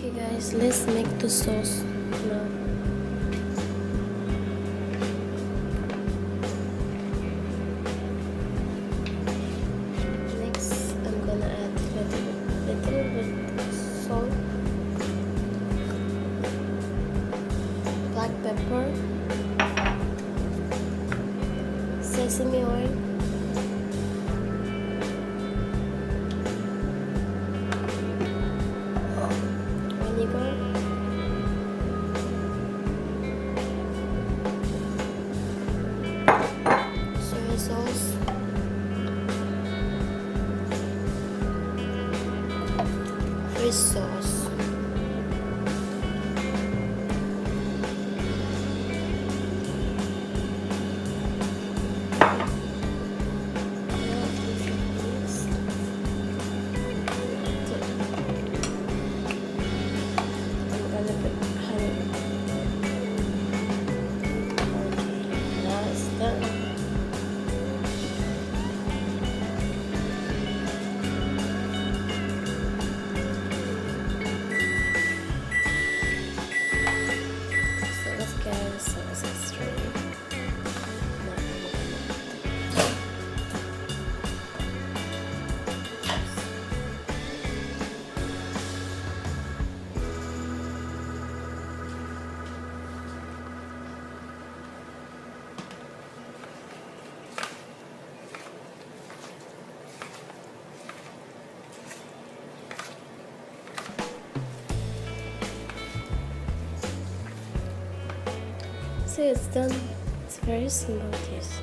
Okay guys, let's make the sauce now. Next, I'm gonna add little bit salt, black pepper, sesame oil, vinegar, soy sauce, fish sauce, so it's done. It's very simple dish.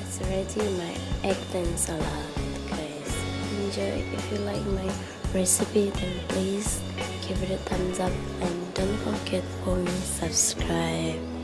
It's ready, my eggplant salad, guys. Enjoy. If you like my recipe, then please give it a thumbs up and don't forget for me subscribe.